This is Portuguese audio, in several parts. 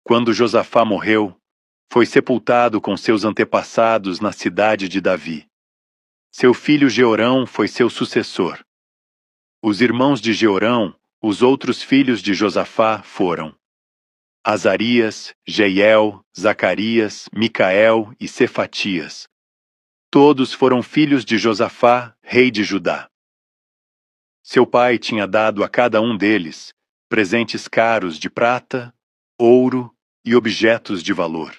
Quando Josafá morreu, foi sepultado com seus antepassados na cidade de Davi. Seu filho Jeorão foi seu sucessor. Os irmãos de Jeorão, os outros filhos de Josafá, foram Azarias, Jeiel, Zacarias, Micael e Cefatias. Todos foram filhos de Josafá, rei de Judá. Seu pai tinha dado a cada um deles presentes caros de prata, ouro e objetos de valor,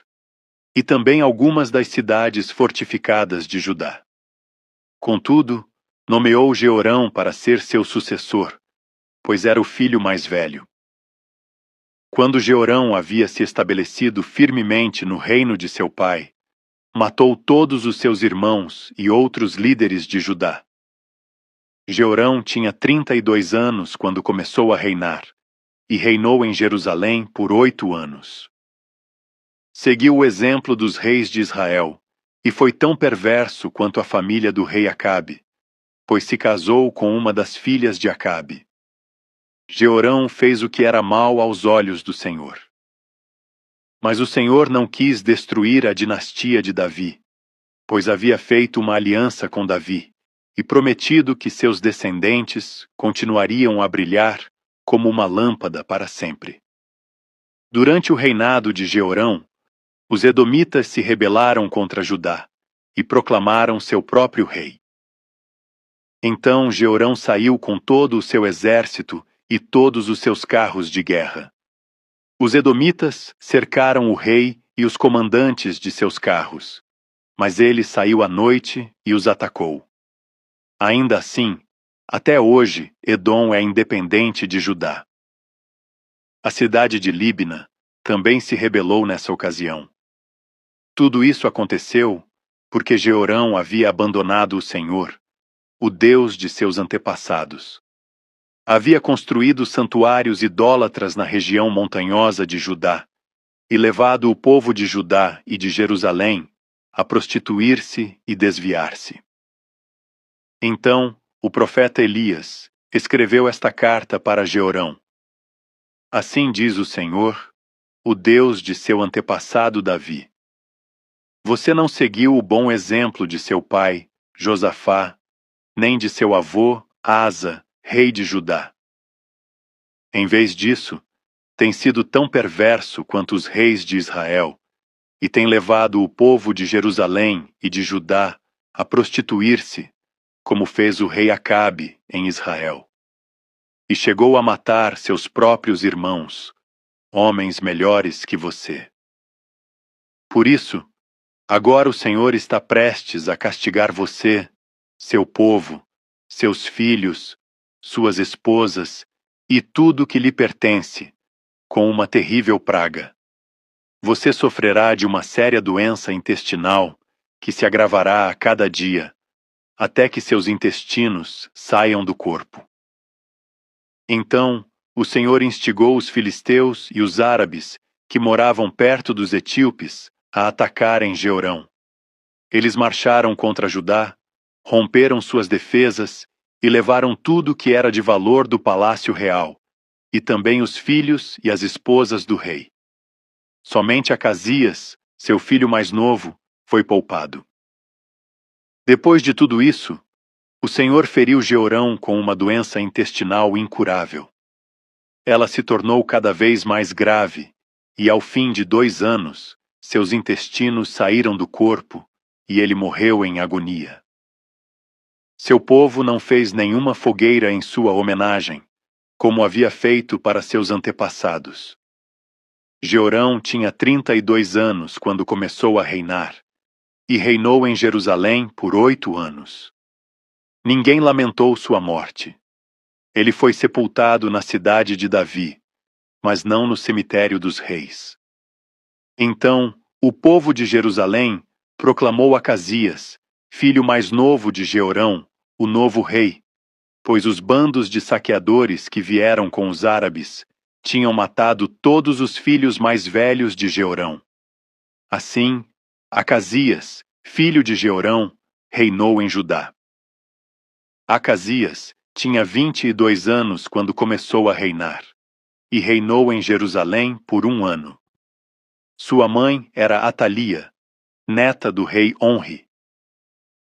e também algumas das cidades fortificadas de Judá. Contudo, nomeou Jeorão para ser seu sucessor, pois era o filho mais velho. Quando Jeorão havia se estabelecido firmemente no reino de seu pai, matou todos os seus irmãos e outros líderes de Judá. Jeorão tinha 32 anos quando começou a reinar, e reinou em Jerusalém por 8 anos. Seguiu o exemplo dos reis de Israel, e foi tão perverso quanto a família do rei Acabe, pois se casou com uma das filhas de Acabe. Jeorão fez o que era mal aos olhos do Senhor. Mas o Senhor não quis destruir a dinastia de Davi, pois havia feito uma aliança com Davi, e prometido que seus descendentes continuariam a brilhar como uma lâmpada para sempre. Durante o reinado de Jeorão, os edomitas se rebelaram contra Judá e proclamaram seu próprio rei. Então Jeorão saiu com todo o seu exército e todos os seus carros de guerra. Os edomitas cercaram o rei e os comandantes de seus carros, mas ele saiu à noite e os atacou. Ainda assim, até hoje, Edom é independente de Judá. A cidade de Líbina também se rebelou nessa ocasião. Tudo isso aconteceu porque Jeorão havia abandonado o Senhor, o Deus de seus antepassados. Havia construído santuários idólatras na região montanhosa de Judá e levado o povo de Judá e de Jerusalém a prostituir-se e desviar-se. Então, o profeta Elias escreveu esta carta para Jeorão. Assim diz o Senhor, o Deus de seu antepassado Davi. Você não seguiu o bom exemplo de seu pai, Josafá, nem de seu avô, Asa, rei de Judá. Em vez disso, tem sido tão perverso quanto os reis de Israel, e tem levado o povo de Jerusalém e de Judá a prostituir-se, como fez o rei Acabe em Israel. E chegou a matar seus próprios irmãos, homens melhores que você. Por isso, agora o Senhor está prestes a castigar você, seu povo, seus filhos, suas esposas e tudo que lhe pertence, com uma terrível praga. Você sofrerá de uma séria doença intestinal que se agravará a cada dia, até que seus intestinos saiam do corpo. Então, o Senhor instigou os filisteus e os árabes, que moravam perto dos etíopes, a atacarem Jeorão. Eles marcharam contra Judá, romperam suas defesas e levaram tudo que era de valor do palácio real, e também os filhos e as esposas do rei. Somente Acasias, seu filho mais novo, foi poupado. Depois de tudo isso, o Senhor feriu Jeorão com uma doença intestinal incurável. Ela se tornou cada vez mais grave, e ao fim de 2 anos, seus intestinos saíram do corpo, e ele morreu em agonia. Seu povo não fez nenhuma fogueira em sua homenagem, como havia feito para seus antepassados. Jeorão tinha 32 anos quando começou a reinar, e reinou em Jerusalém por 8 anos. Ninguém lamentou sua morte. Ele foi sepultado na cidade de Davi, mas não no cemitério dos reis. Então, o povo de Jerusalém proclamou Acasias, filho mais novo de Jeorão, o novo rei, pois os bandos de saqueadores que vieram com os árabes tinham matado todos os filhos mais velhos de Jeorão. Assim, Acasias, filho de Jeorão, reinou em Judá. Acasias tinha 22 anos quando começou a reinar, e reinou em Jerusalém por 1 ano. Sua mãe era Atalia, neta do rei Onri.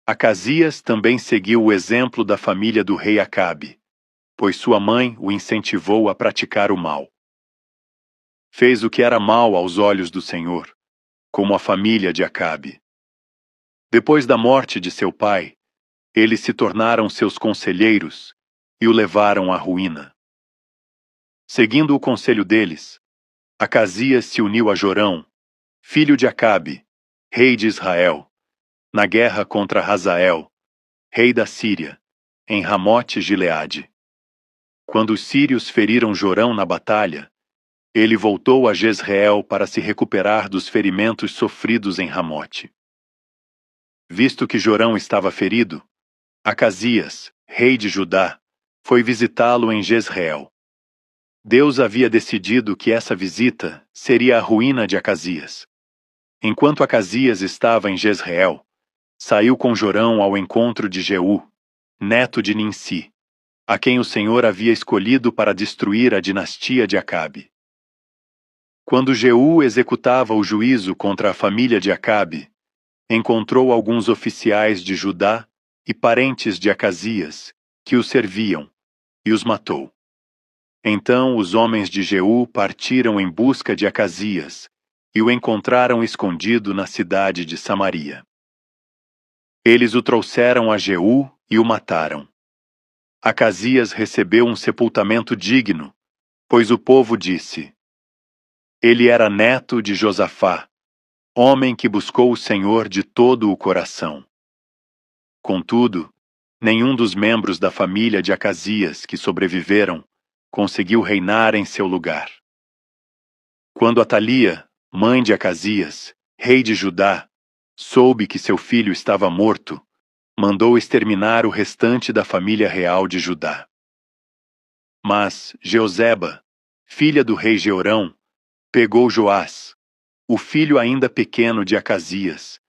Acasias também seguiu o exemplo da família do rei Acabe, pois sua mãe o incentivou a praticar o mal. Fez o que era mal aos olhos do Senhor, como a família de Acabe. Depois da morte de seu pai, eles se tornaram seus conselheiros e o levaram à ruína. Seguindo o conselho deles, Acasias se uniu a Jorão, filho de Acabe, rei de Israel, na guerra contra Hazael, rei da Síria, em Ramote-Gileade. Quando os sírios feriram Jorão na batalha, ele voltou a Jezreel para se recuperar dos ferimentos sofridos em Ramote. Visto que Jorão estava ferido, Acasias, rei de Judá, foi visitá-lo em Jezreel. Deus havia decidido que essa visita seria a ruína de Acasias. Enquanto Acasias estava em Jezreel, saiu com Jorão ao encontro de Jeú, neto de Ninsi, a quem o Senhor havia escolhido para destruir a dinastia de Acabe. Quando Jeú executava o juízo contra a família de Acabe, encontrou alguns oficiais de Judá e parentes de Acasias, que o serviam, e os matou. Então os homens de Jeú partiram em busca de Acasias, e o encontraram escondido na cidade de Samaria. Eles o trouxeram a Jeú e o mataram. Acasias recebeu um sepultamento digno, pois o povo disse: ele era neto de Josafá, homem que buscou o Senhor de todo o coração. Contudo, nenhum dos membros da família de Acasias que sobreviveram conseguiu reinar em seu lugar. Quando Atalia, mãe de Acasias, rei de Judá, soube que seu filho estava morto, mandou exterminar o restante da família real de Judá. Mas Jeozeba, filha do rei Jeorão, pegou Joás, o filho ainda pequeno de Acasias,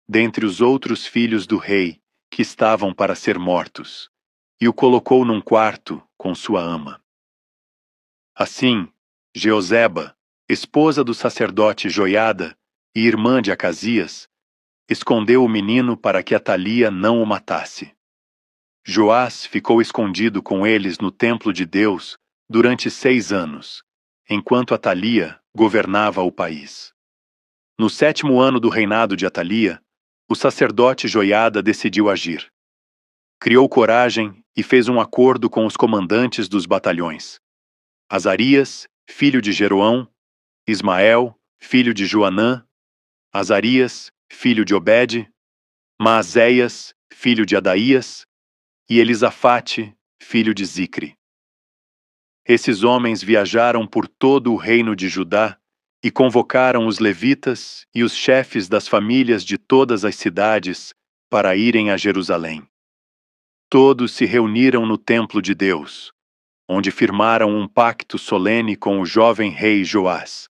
dentre os outros filhos do rei, que estavam para ser mortos, e o colocou num quarto com sua ama. Assim, Jeozeba, esposa do sacerdote Joiada e irmã de Acasias, escondeu o menino para que Atalia não o matasse. Joás ficou escondido com eles no templo de Deus durante 6 anos, enquanto Atalia governava o país. No 7º ano do reinado de Atalia, o sacerdote Joiada decidiu agir. Criou coragem e fez um acordo com os comandantes dos batalhões: Azarias, filho de Jeroão, Ismael, filho de Joanã, Azarias, filho de Obede, Maazéias, filho de Adaías, e Elisafate, filho de Zicre. Esses homens viajaram por todo o reino de Judá e convocaram os levitas e os chefes das famílias de todas as cidades para irem a Jerusalém. Todos se reuniram no templo de Deus, onde firmaram um pacto solene com o jovem rei Joás.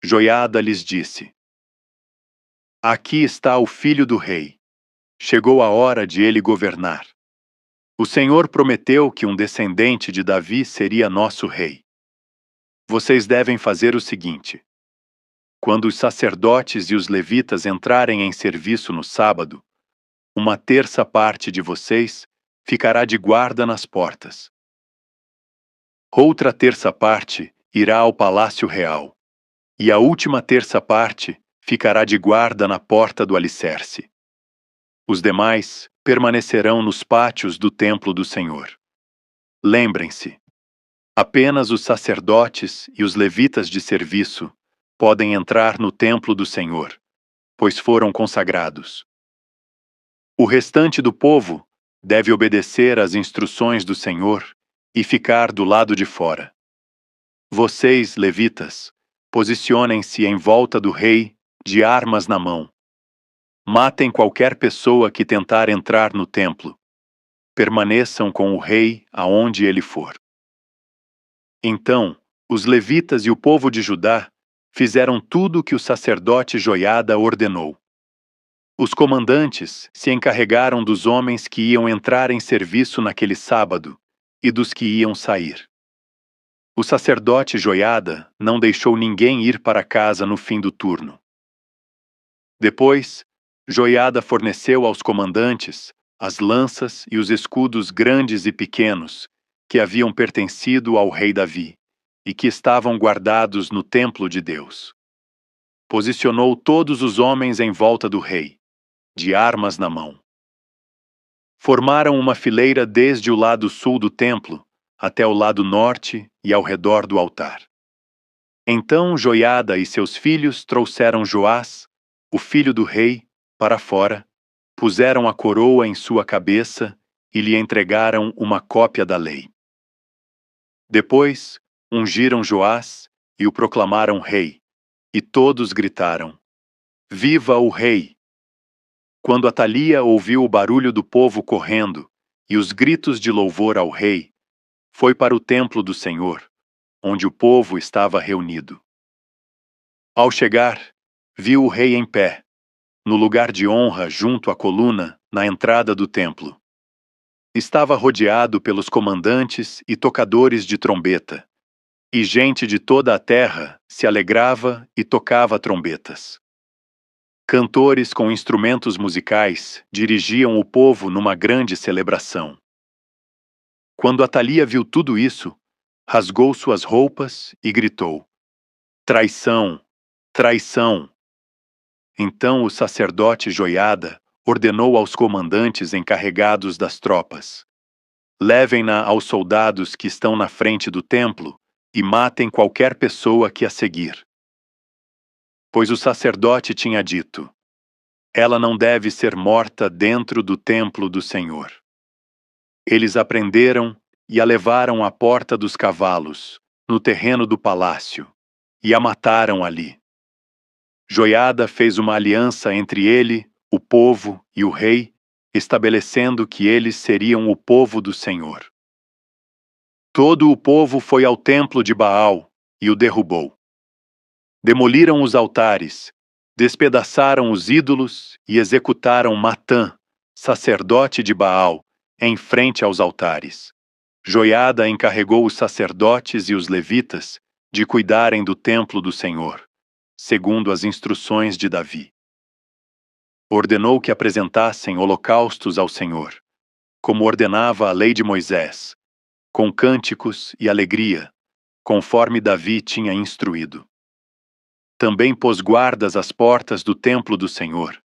Joiada lhes disse: aqui está o filho do rei. Chegou a hora de ele governar. O Senhor prometeu que um descendente de Davi seria nosso rei. Vocês devem fazer o seguinte: quando os sacerdotes e os levitas entrarem em serviço no sábado, 1/3 parte de vocês ficará de guarda nas portas. Outra 1/3 parte irá ao palácio real, e a última 1/3 parte ficará de guarda na porta do alicerce. Os demais permanecerão nos pátios do templo do Senhor. Lembrem-se, apenas os sacerdotes e os levitas de serviço podem entrar no templo do Senhor, pois foram consagrados. O restante do povo deve obedecer às instruções do Senhor e ficar do lado de fora. Vocês, levitas, posicionem-se em volta do rei, de armas na mão. Matem qualquer pessoa que tentar entrar no templo. Permaneçam com o rei aonde ele for. Então, os levitas e o povo de Judá fizeram tudo o que o sacerdote Joiada ordenou. Os comandantes se encarregaram dos homens que iam entrar em serviço naquele sábado e dos que iam sair. O sacerdote Joiada não deixou ninguém ir para casa no fim do turno. Depois, Joiada forneceu aos comandantes as lanças e os escudos grandes e pequenos que haviam pertencido ao rei Davi e que estavam guardados no templo de Deus. Posicionou todos os homens em volta do rei, de armas na mão. Formaram uma fileira desde o lado sul do templo até o lado norte e ao redor do altar. Então Joiada e seus filhos trouxeram Joás, o filho do rei, para fora, puseram a coroa em sua cabeça e lhe entregaram uma cópia da lei. Depois, ungiram Joás e o proclamaram rei, e todos gritaram: Viva o rei! Quando Atalia ouviu o barulho do povo correndo e os gritos de louvor ao rei, foi para o templo do Senhor, onde o povo estava reunido. Ao chegar, viu o rei em pé, no lugar de honra junto à coluna, na entrada do templo. Estava rodeado pelos comandantes e tocadores de trombeta, e gente de toda a terra se alegrava e tocava trombetas. Cantores com instrumentos musicais dirigiam o povo numa grande celebração. Quando Atalia viu tudo isso, rasgou suas roupas e gritou: Traição! Traição! Então o sacerdote Joiada ordenou aos comandantes encarregados das tropas: Levem-na aos soldados que estão na frente do templo e matem qualquer pessoa que a seguir. Pois o sacerdote tinha dito: Ela não deve ser morta dentro do templo do Senhor. Eles a prenderam e a levaram à porta dos cavalos, no terreno do palácio, e a mataram ali. Joiada fez uma aliança entre ele, o povo e o rei, estabelecendo que eles seriam o povo do Senhor. Todo o povo foi ao templo de Baal e o derrubou. Demoliram os altares, despedaçaram os ídolos e executaram Matã, sacerdote de Baal, em frente aos altares. Joiada encarregou os sacerdotes e os levitas de cuidarem do templo do Senhor, segundo as instruções de Davi. Ordenou que apresentassem holocaustos ao Senhor, como ordenava a lei de Moisés, com cânticos e alegria, conforme Davi tinha instruído. Também pôs guardas às portas do templo do Senhor,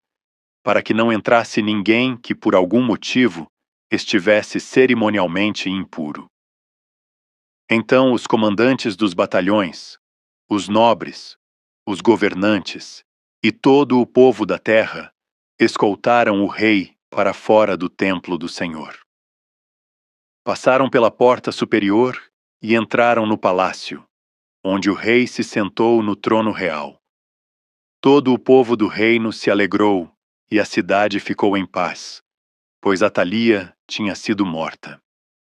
para que não entrasse ninguém que por algum motivo estivesse cerimonialmente impuro. Então os comandantes dos batalhões, os nobres, os governantes e todo o povo da terra escoltaram o rei para fora do templo do Senhor. Passaram pela porta superior e entraram no palácio, onde o rei se sentou no trono real. Todo o povo do reino se alegrou e a cidade ficou em paz, pois Atalia tinha sido morta.